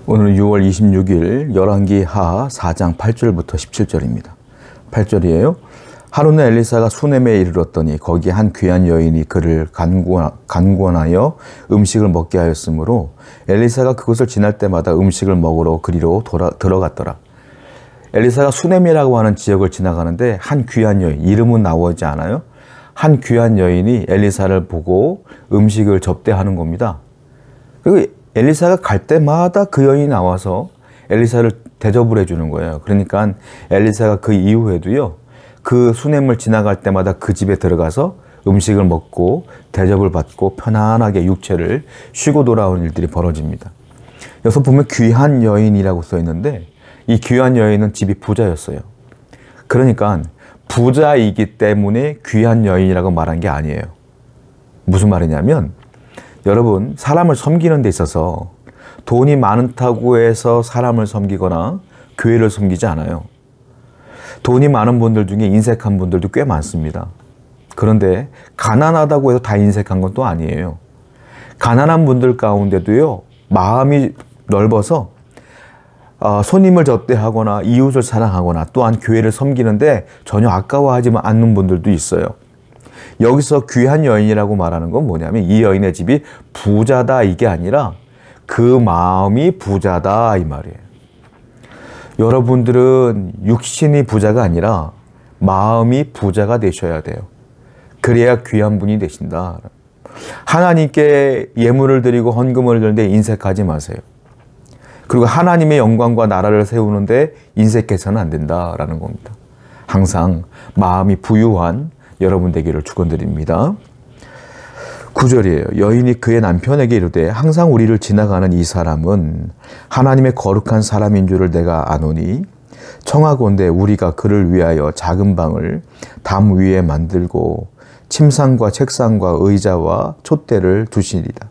오늘은 6월 26일 열왕기하 4장 8절부터 17절입니다. 8절이에요. 하루는 엘리사가 수넴에 이르렀더니 거기 한 귀한 여인이 그를 간구하여 음식을 먹게 하였으므로 엘리사가 그곳을 지날 때마다 음식을 먹으러 그리로 들어갔더라. 엘리사가 수넴이라고 하는 지역을 지나가는데 한 귀한 여인, 이름은 나오지 않아요. 한 귀한 여인이 엘리사를 보고 음식을 접대하는 겁니다. 그리고 엘리사가 갈 때마다 그 여인이 나와서 엘리사를 대접을 해주는 거예요. 그러니까 엘리사가 그 이후에도요, 그 수넴을 지나갈 때마다 그 집에 들어가서 음식을 먹고 대접을 받고 편안하게 육체를 쉬고 돌아오는 일들이 벌어집니다. 여기서 보면 귀한 여인이라고 써 있는데 이 귀한 여인은 집이 부자였어요. 그러니까 부자이기 때문에 귀한 여인이라고 말한 게 아니에요. 무슨 말이냐면 여러분, 사람을 섬기는 데 있어서 돈이 많다고 해서 사람을 섬기거나 교회를 섬기지 않아요. 돈이 많은 분들 중에 인색한 분들도 꽤 많습니다. 그런데 가난하다고 해서 다 인색한 건 또 아니에요. 가난한 분들 가운데도요, 마음이 넓어서 손님을 접대하거나 이웃을 사랑하거나 또한 교회를 섬기는데 전혀 아까워하지 않는 분들도 있어요. 여기서 귀한 여인이라고 말하는 건 뭐냐면 이 여인의 집이 부자다 이게 아니라 그 마음이 부자다 이 말이에요. 여러분들은 육신이 부자가 아니라 마음이 부자가 되셔야 돼요. 그래야 귀한 분이 되신다. 하나님께 예물을 드리고 헌금을 드리는데 인색하지 마세요. 그리고 하나님의 영광과 나라를 세우는데 인색해서는 안 된다라는 겁니다. 항상 마음이 부유한 여러분 되기를 축원드립니다. 9절이에요. 여인이 그의 남편에게 이르되 항상 우리를 지나가는 이 사람은 하나님의 거룩한 사람인 줄을 내가 아노니 청하건대 우리가 그를 위하여 작은 방을 담 위에 만들고 침상과 책상과 의자와 촛대를 두시리다.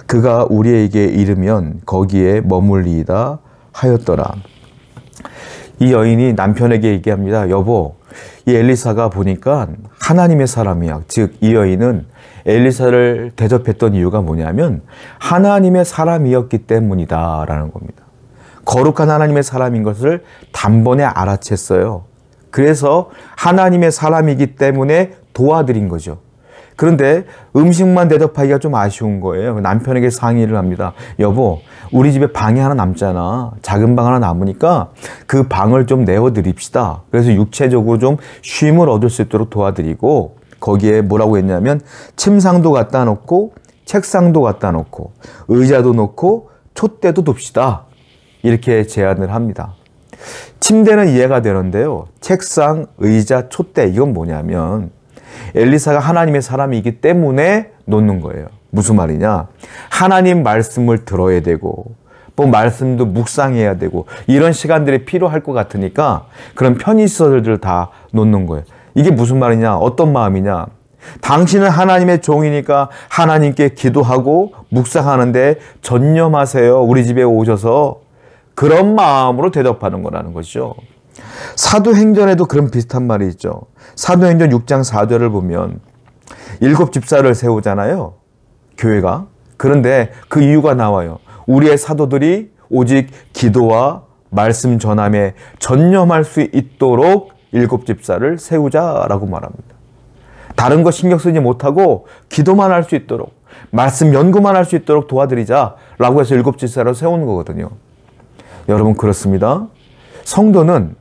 그가 우리에게 이르면 거기에 머물리이다 하였더라. 이 여인이 남편에게 얘기합니다. 여보, 이 엘리사가 보니까 하나님의 사람이야. 즉 이 여인은 엘리사를 대접했던 이유가 뭐냐면 하나님의 사람이었기 때문이다 라는 겁니다. 거룩한 하나님의 사람인 것을 단번에 알아챘어요. 그래서 하나님의 사람이기 때문에 도와드린 거죠. 그런데 음식만 대접하기가 좀 아쉬운 거예요. 남편에게 상의를 합니다. 여보, 우리 집에 방이 하나 남잖아. 작은 방 하나 남으니까 그 방을 좀 내어드립시다. 그래서 육체적으로 좀 쉼을 얻을 수 있도록 도와드리고 거기에 뭐라고 했냐면 침상도 갖다 놓고 책상도 갖다 놓고 의자도 놓고 촛대도 둡시다. 이렇게 제안을 합니다. 침대는 이해가 되는데요. 책상, 의자, 촛대 이건 뭐냐면 엘리사가 하나님의 사람이기 때문에 놓는 거예요. 무슨 말이냐? 하나님 말씀을 들어야 되고 또 말씀도 묵상해야 되고 이런 시간들이 필요할 것 같으니까 그런 편의시설들을 다 놓는 거예요. 이게 무슨 말이냐? 어떤 마음이냐? 당신은 하나님의 종이니까 하나님께 기도하고 묵상하는데 전념하세요. 우리 집에 오셔서 그런 마음으로 대답하는 거라는 것이죠. 사도행전에도 그런 비슷한 말이 있죠. 사도행전 6장 4절을 보면 7 집사를 세우잖아요. 교회가. 그런데 그 이유가 나와요. 우리의 사도들이 오직 기도와 말씀 전함에 전념할 수 있도록 7 집사를 세우자라고 말합니다. 다른 거 신경 쓰지 못하고 기도만 할 수 있도록 말씀 연구만 할 수 있도록 도와드리자라고 해서 7 집사를 세우는 거거든요. 여러분 그렇습니다. 성도는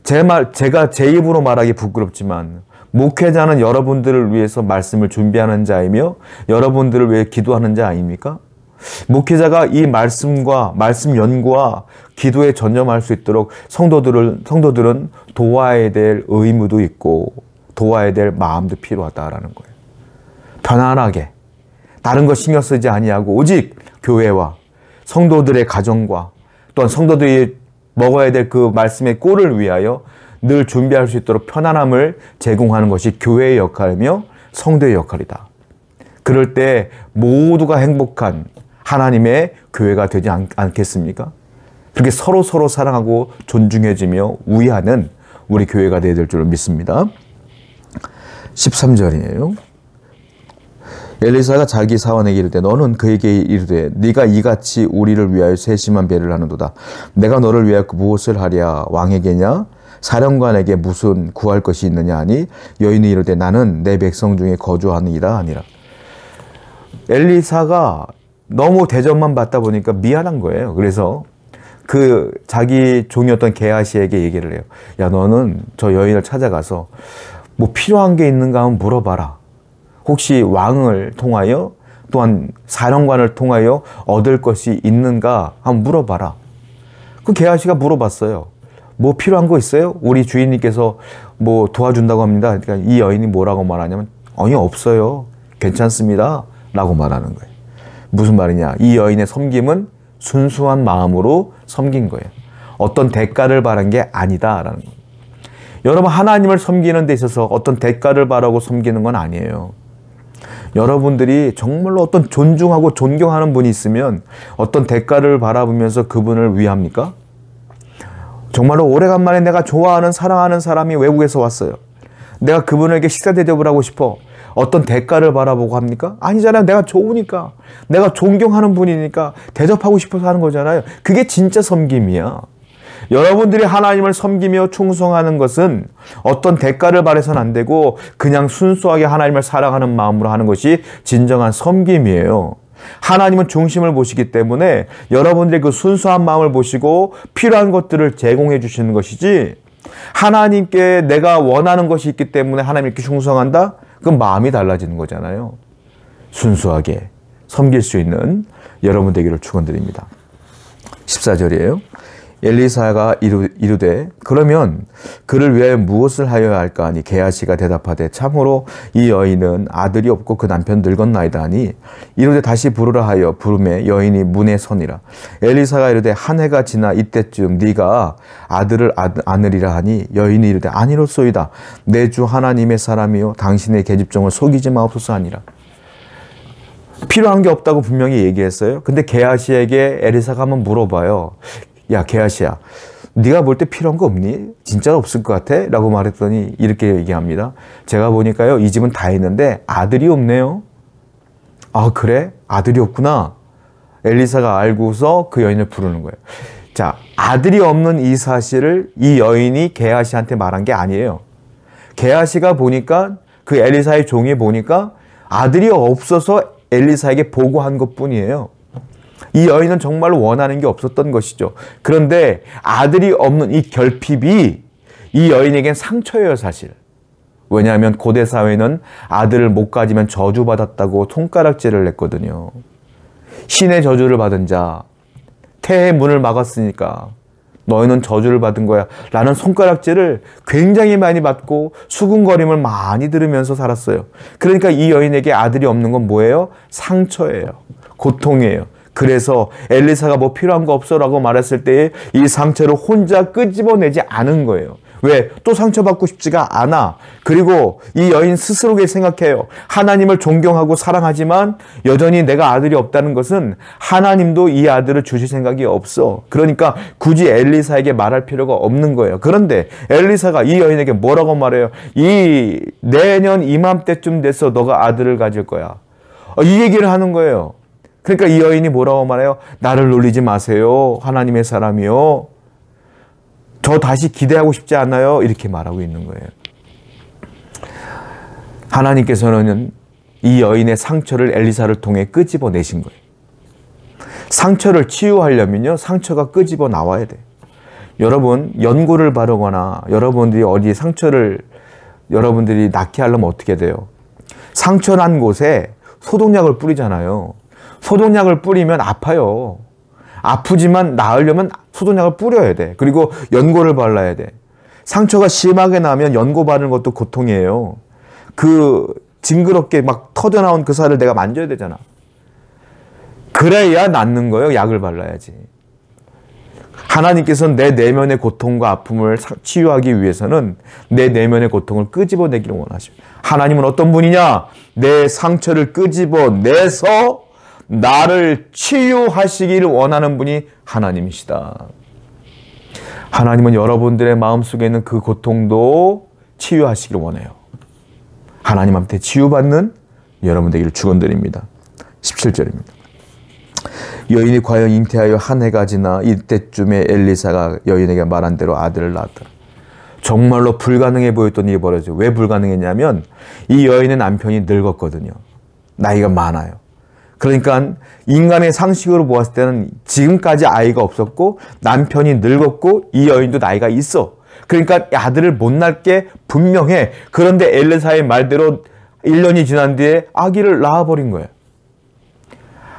제가 제 입으로 말하기 부끄럽지만 목회자는 여러분들을 위해서 말씀을 준비하는 자이며 여러분들을 위해 기도하는 자 아닙니까? 목회자가 이 말씀과 말씀 연구와 기도에 전념할 수 있도록 성도들은 도와야 될 의무도 있고 도와야 될 마음도 필요하다라는 거예요. 편안하게 다른 거 신경 쓰지 아니하고 오직 교회와 성도들의 가정과 또한 성도들이 먹어야 될 그 말씀의 꼴을 위하여 늘 준비할 수 있도록 편안함을 제공하는 것이 교회의 역할이며 성도의 역할이다. 그럴 때 모두가 행복한 하나님의 교회가 되지 않겠습니까? 그렇게 서로 사랑하고 존중해주며 우애하는 우리 교회가 되어야 될 줄 믿습니다. 13절이에요. 엘리사가 자기 사원에게 이르되 너는 그에게 이르되 네가 이같이 우리를 위하여 세심한 배를 하는도다. 내가 너를 위하여 무엇을 하랴? 왕에게냐? 사령관에게 무슨 구할 것이 있느냐 하니 여인이 이르되 나는 내 백성 중에 거주하느니라 하니라. 엘리사가 너무 대접만 받다 보니까 미안한 거예요. 그래서 그 자기 종이었던 게하시에게 얘기를 해요. 야, 너는 저 여인을 찾아가서 뭐 필요한 게 있는가 한번 물어봐라. 혹시 왕을 통하여 또한 사령관을 통하여 얻을 것이 있는가 한번 물어봐라. 그 게하시가 물어봤어요. 뭐 필요한 거 있어요? 우리 주인님께서 뭐 도와준다고 합니다. 그러니까 이 여인이 뭐라고 말하냐면 아니 없어요. 괜찮습니다. 라고 말하는 거예요. 무슨 말이냐? 이 여인의 섬김은 순수한 마음으로 섬긴 거예요. 어떤 대가를 바란 게 아니다라는 거예요. 여러분, 하나님을 섬기는 데 있어서 어떤 대가를 바라고 섬기는 건 아니에요. 여러분들이 정말로 어떤 존중하고 존경하는 분이 있으면 어떤 대가를 바라보면서 그분을 위합니까? 정말로 오래간만에 내가 좋아하는 사랑하는 사람이 외국에서 왔어요. 내가 그분에게 식사 대접을 하고 싶어. 어떤 대가를 바라보고 합니까? 아니잖아요. 내가 좋으니까. 내가 존경하는 분이니까 대접하고 싶어서 하는 거잖아요. 그게 진짜 섬김이야. 여러분들이 하나님을 섬기며 충성하는 것은 어떤 대가를 바라서는 안 되고 그냥 순수하게 하나님을 사랑하는 마음으로 하는 것이 진정한 섬김이에요. 하나님은 중심을 보시기 때문에 여러분들의 그 순수한 마음을 보시고 필요한 것들을 제공해 주시는 것이지, 하나님께 내가 원하는 것이 있기 때문에 하나님께 충성한다? 그건 마음이 달라지는 거잖아요. 순수하게 섬길 수 있는 여러분 되기를 축원드립니다. 14절이에요. 엘리사가 이르되 그러면 그를 위하여 무엇을 하여야 할까 하니 게하시가 대답하되 참으로 이 여인은 아들이 없고 그 남편 늙었나이다 하니 이르되 다시 부르라 하여 부르매 여인이 문에 서니라. 엘리사가 이르되 한 해가 지나 이때쯤 네가 아들을 안으리라 하니 여인이 이르되 아니로소이다. 내 주 하나님의 사람이요 당신의 계집종을 속이지 마옵소서 하니라. 필요한 게 없다고 분명히 얘기했어요. 근데 게하시에게 엘리사가 한번 물어봐요. 야, 게하시야, 네가 볼 때 필요한 거 없니? 진짜로 없을 것 같아? 라고 말했더니 이렇게 얘기합니다. 제가 보니까요, 이 집은 다 있는데 아들이 없네요. 아, 그래? 아들이 없구나. 엘리사가 알고서 그 여인을 부르는 거예요. 자, 아들이 없는 이 사실을 이 여인이 게하시한테 말한 게 아니에요. 게하시가 보니까, 그 엘리사의 종이 보니까 아들이 없어서 엘리사에게 보고한 것뿐이에요. 이 여인은 정말로 원하는 게 없었던 것이죠. 그런데 아들이 없는 이 결핍이 이 여인에겐 상처예요, 사실. 왜냐하면 고대 사회는 아들을 못 가지면 저주받았다고 손가락질을 했거든요. 신의 저주를 받은 자, 태의 문을 막았으니까 너희는 저주를 받은 거야 라는 손가락질을 굉장히 많이 받고 수군거림을 많이 들으면서 살았어요. 그러니까 이 여인에게 아들이 없는 건 뭐예요? 상처예요. 고통이에요. 그래서 엘리사가 뭐 필요한 거 없어 라고 말했을 때 이 상처를 혼자 끄집어내지 않은 거예요. 왜? 또 상처받고 싶지가 않아. 그리고 이 여인 스스로게 생각해요. 하나님을 존경하고 사랑하지만 여전히 내가 아들이 없다는 것은 하나님도 이 아들을 주실 생각이 없어. 그러니까 굳이 엘리사에게 말할 필요가 없는 거예요. 그런데 엘리사가 이 여인에게 뭐라고 말해요? 이 내년 이맘때쯤 돼서 너가 아들을 가질 거야. 이 얘기를 하는 거예요. 그러니까 이 여인이 뭐라고 말해요? 나를 놀리지 마세요. 하나님의 사람이요. 저 다시 기대하고 싶지 않아요. 이렇게 말하고 있는 거예요. 하나님께서는 이 여인의 상처를 엘리사를 통해 끄집어내신 거예요. 상처를 치유하려면요, 상처가 끄집어 나와야 돼요. 여러분, 연고를 바르거나 여러분들이 어디에 상처를 여러분들이 낫게 하려면 어떻게 돼요? 상처 난 곳에 소독약을 뿌리잖아요. 소독약을 뿌리면 아파요. 아프지만 나으려면 소독약을 뿌려야 돼. 그리고 연고를 발라야 돼. 상처가 심하게 나면 연고 바르는 것도 고통이에요. 그 징그럽게 막 터져나온 그 살을 내가 만져야 되잖아. 그래야 낫는 거예요. 약을 발라야지. 하나님께서는 내 내면의 고통과 아픔을 치유하기 위해서는 내 내면의 고통을 끄집어내기를 원하십니다. 하나님은 어떤 분이냐? 내 상처를 끄집어내서 나를 치유하시기를 원하는 분이 하나님이시다. 하나님은 여러분들의 마음속에 있는 그 고통도 치유하시기를 원해요. 하나님한테 치유받는 여러분 되기를 축원드립니다. 17절입니다. 여인이 과연 잉태하여 한 해가 지나 이때쯤에 엘리사가 여인에게 말한 대로 아들을 낳았더라. 정말로 불가능해 보였던 일이 벌어져요. 왜 불가능했냐면 이 여인의 남편이 늙었거든요. 나이가 많아요. 그러니까 인간의 상식으로 보았을 때는 지금까지 아이가 없었고 남편이 늙었고 이 여인도 나이가 있어. 그러니까 아들을 못 낳을 게 분명해. 그런데 엘리사의 말대로 1년이 지난 뒤에 아기를 낳아버린 거예요.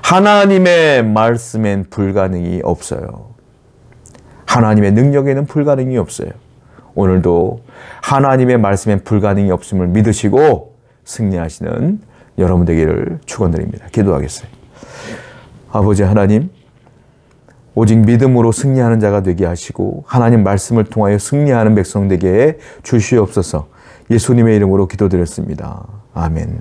하나님의 말씀엔 불가능이 없어요. 하나님의 능력에는 불가능이 없어요. 오늘도 하나님의 말씀엔 불가능이 없음을 믿으시고 승리하시는 여러분 되기를 축원드립니다. 기도하겠어요. 아버지 하나님, 오직 믿음으로 승리하는 자가 되게 하시고 하나님 말씀을 통하여 승리하는 백성 되게 해 주시옵소서. 예수님의 이름으로 기도드렸습니다. 아멘.